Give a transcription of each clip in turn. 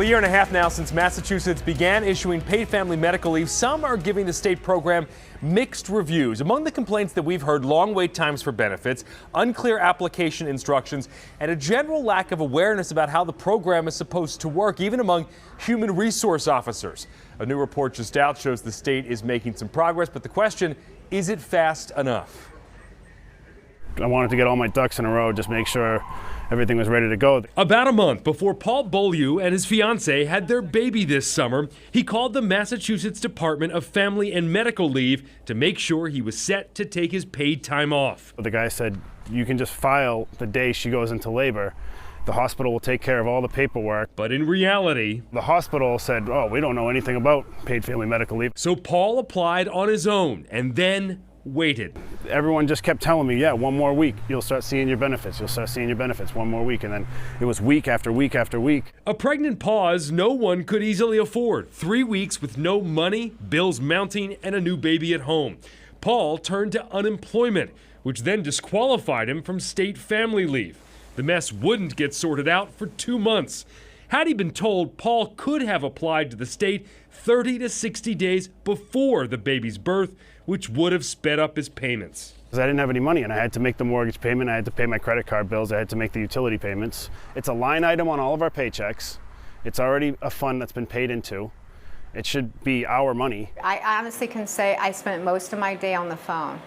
Well, a year and a half now since Massachusetts began issuing paid family medical leave, some are giving the state program mixed reviews. Among the complaints that we've heard, long wait times for benefits, unclear application instructions, and a general lack of awareness about how the program is supposed to work, even among human resource officers. A new report just out shows the state is making some progress, but the question, is it fast enough? I wanted to get all my ducks in a row, just make sure everything was ready to go. About a month before Paul Beaulieu and his fiancée had their baby this summer, he called the Massachusetts Department of Family and Medical Leave to make sure he was set to take his paid time off. The guy said, you can just file the day she goes into labor. The hospital will take care of all the paperwork. But in reality, the hospital said, oh, we don't know anything about paid family medical leave. So Paul applied on his own and then waited. Everyone just kept telling me, yeah, one more week, you'll start seeing your benefits. You'll start seeing your benefits, one more week. And then it was week after week after week. A pregnant pause no one could easily afford. 3 weeks with no money, bills mounting, and a new baby at home. Paul turned to unemployment, which then disqualified him from state family leave. The mess wouldn't get sorted out for 2 months. Had he been told, Paul could have applied to the state 30 to 60 days before the baby's birth, which would have sped up his payments. I didn't have any money and I had to make the mortgage payment, I had to pay my credit card bills, I had to make the utility payments. It's a line item on all of our paychecks. It's already a fund that's been paid into. It should be our money. I honestly can say I spent most of my day on the phone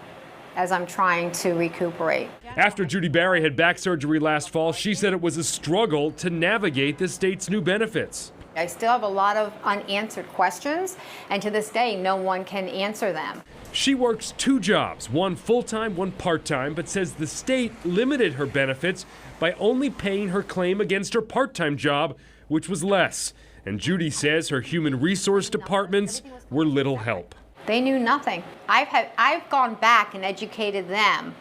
as I'm trying to recuperate. After Judy Barry had back surgery last fall, she said it was a struggle to navigate the state's new benefits. I still have a lot of unanswered questions, and to this day, no one can answer them. She works 2 jobs, one full-time, one part-time, but says the state limited her benefits by only paying her claim against her part-time job, which was less. And Judy says her human resource departments were little help. They knew nothing. I've gone back and educated them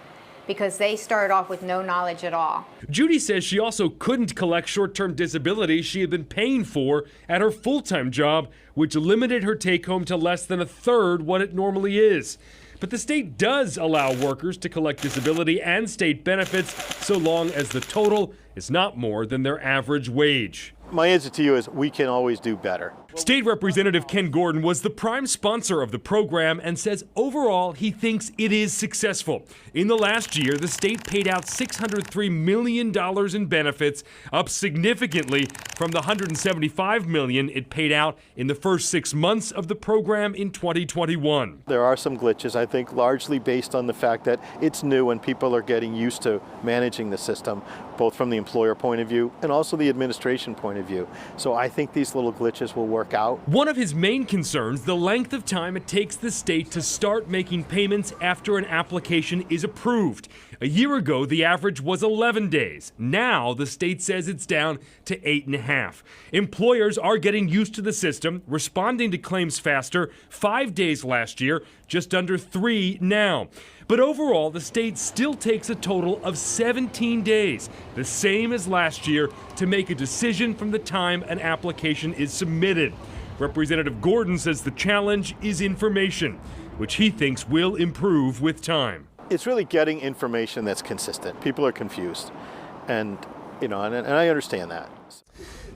because they started off with no knowledge at all. Judy says she also couldn't collect short-term disability she had been paying for at her full-time job, which limited her take-home to less than a third what it normally is. But the state does allow workers to collect disability and state benefits so long as the total is not more than their average wage. My answer to you is we can always do better. State Representative Ken Gordon was the prime sponsor of the program and says overall he thinks it is successful. In the last year, the state paid out $603 million in benefits, up significantly from the $175 million it paid out in the first 6 months of the program in 2021. There are some glitches, I think, largely based on the fact that it's new and people are getting used to managing the system, both from the employer point of view and also the administration point of view. So I think these little glitches will work out. One of his main concerns, the length of time it takes the state to start making payments after an application is approved. A year ago, the average was 11 days. Now, the state says it's down to 8.5. Employers are getting used to the system, responding to claims faster. 5 days last year, just under 3 now. But overall, the state still takes a total of 17 days, the same as last year, to make a decision from the time an application is submitted. Representative Gordon says the challenge is information, which he thinks will improve with time. It's really getting information that's consistent. People are confused, and I understand that.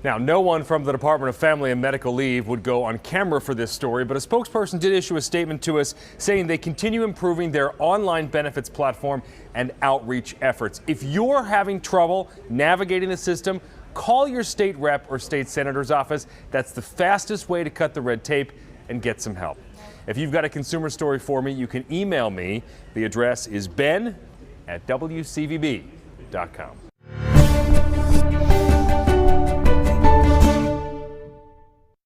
Now, no one from the Department of Family and Medical Leave would go on camera for this story, but a spokesperson did issue a statement to us saying they continue improving their online benefits platform and outreach efforts. If you're having trouble navigating the system, call your state rep or state senator's office. That's the fastest way to cut the red tape and get some help. If you've got a consumer story for me, you can email me. The address is ben@wcvb.com.